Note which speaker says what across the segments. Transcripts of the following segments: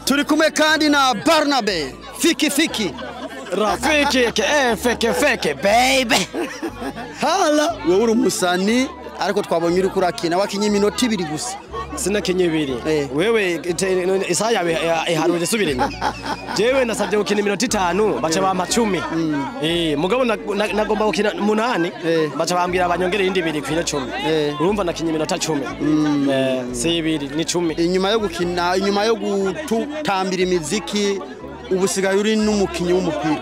Speaker 1: turi kumwe kandi na Barnabe Fiki Fiki
Speaker 2: Rafiki feke baby hala
Speaker 1: wowe uri umusani ariko twabonye uri kurakina wakinye iminota 2 gusa
Speaker 2: sinakinye 2 wewe isa yawe iharuje subiranye jewe nasabye gukina iminota 5 baca bampa 10 mugabo nagomba gukina 8 baca bambwira abanyongere indi 2 kwina 10 urumva nakinye iminota 10 si 2 ni 10
Speaker 1: inyuma yo gukina inyuma yo gutambira imiziki ubusigaye uri n'umukinyi w'umupira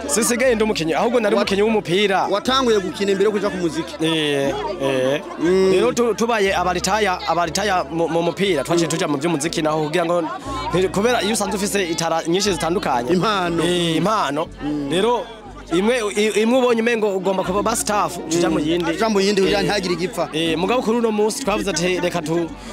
Speaker 2: sisigaye ndumukinyi ahubwo nari umukinyi w'umupira
Speaker 1: watanguye gukina imbere kuja ku muziki
Speaker 2: rero tubaye abaritaya mu mupira twaje tuja mu by'umuziki naho kugira ngo kubera iyo usanze ufise itara nyinshi zitandukanye impano rero imwe ubonye umengo ugomba kuba ba staff tuja mu yindi
Speaker 1: kugira ntagire igipfa
Speaker 2: mugabo kuri uno munsi twavuze ati reka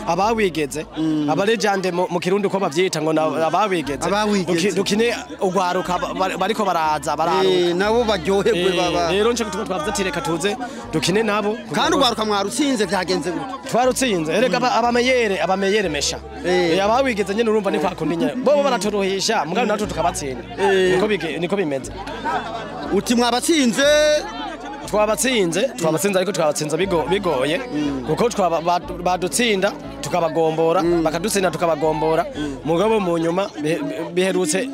Speaker 2: abawigeze aba legend mu kirundi ko bavyita ngo abawigeze dukine ugwaruka bariko baraza bararuka
Speaker 1: nabo baryoherwe baba
Speaker 2: rero nce twavuze ati reka tuze dukine nabo
Speaker 1: kandi ugwaruka mwarutsinze byagenze gute
Speaker 2: twarutsinze erega abameyere mesha abawigeze nyene urumva ni kwa kundinya bo baratorohisha mugabo natwe tukabatsinda niko bimeze
Speaker 1: uti mwabatsinze
Speaker 2: twabatsinze ariko twabatsinze bigoye kuko badutsinda tukabagombora bakadutsinda tukabagombora mugabo mu nyuma biherutse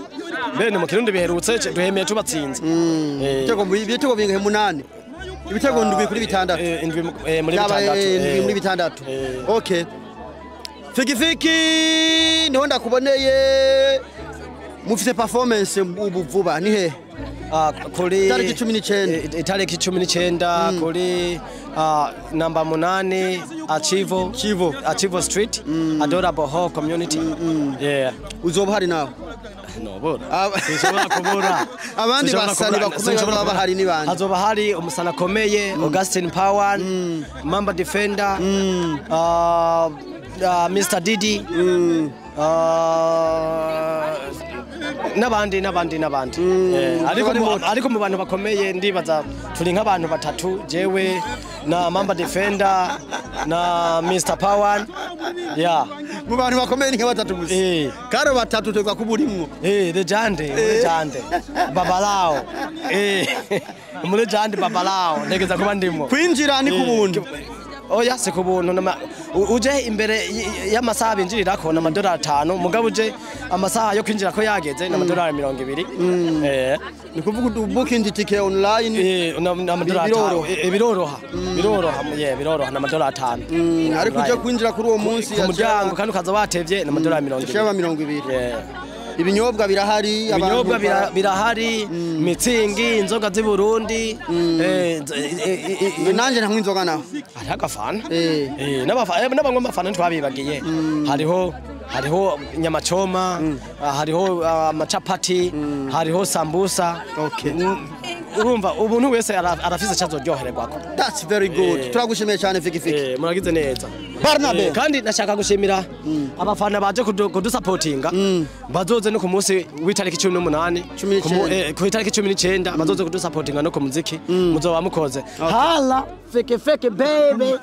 Speaker 2: bene mu kirundi biherutse duhemeye tubatsinze
Speaker 1: ibitego bingahe 8 ibitego 7 kuri 6 muri 6 okay Fiki Fiki niho ndakuboneye mufite performance ubu vuba ni he
Speaker 2: kuri
Speaker 1: tariki
Speaker 2: 19 kuri number 8 Achivo Street Adorable Hall Community
Speaker 1: uzoba hari nawe
Speaker 2: sinshobora kubura
Speaker 1: abandi basani bakomeye baba hari ni bandi
Speaker 2: hazoba hari umusana komeye Augustine Power Mamba Defender Mr Didi nabandi ariko mu bantu bakomeye ndibaza turi nk'abantu batatu jewe na Mamba Defender na Mr Power
Speaker 1: mu bantu bakomeye ni batatu gusa karo batatu twega kuburimwo
Speaker 2: legend babalao mu legend babalao negeza kuba ndimo
Speaker 1: kwinjira ni kubuntu
Speaker 2: oya se kubuntu uje imbere y'amasaha binjirira ko na $5 mugabo uje amasaha yo kwinjira ko yageze na $220
Speaker 1: ni kuvuga booking ticket online
Speaker 2: na $5 biroroha na $5
Speaker 1: ariko uje kwinjira kuri uwo munsi
Speaker 2: ku muryango kandi ukaza watevye na $220
Speaker 1: ibinyobwa
Speaker 2: birahari mitsingi inzoga z'i Burundi
Speaker 1: nanje ntamwe inzoga naho
Speaker 2: ari agafana n'abangwa amafana twabibagiye hariho nyamachoma hariho amachapati hariho sambusa urumva ubuntu wese arafise cyazoryohererwako
Speaker 1: that's very good turagushimiye cyane Fiki Fiki
Speaker 2: muragize neza
Speaker 1: Barnabe
Speaker 2: kandi nashaka gushimira abafana baje kudusupportinga bazoze no ku munsi w'itariki 18 ku itariki 19 bazoze kudusupportinga no ku muziki muzoba mukoze hala Fiki baby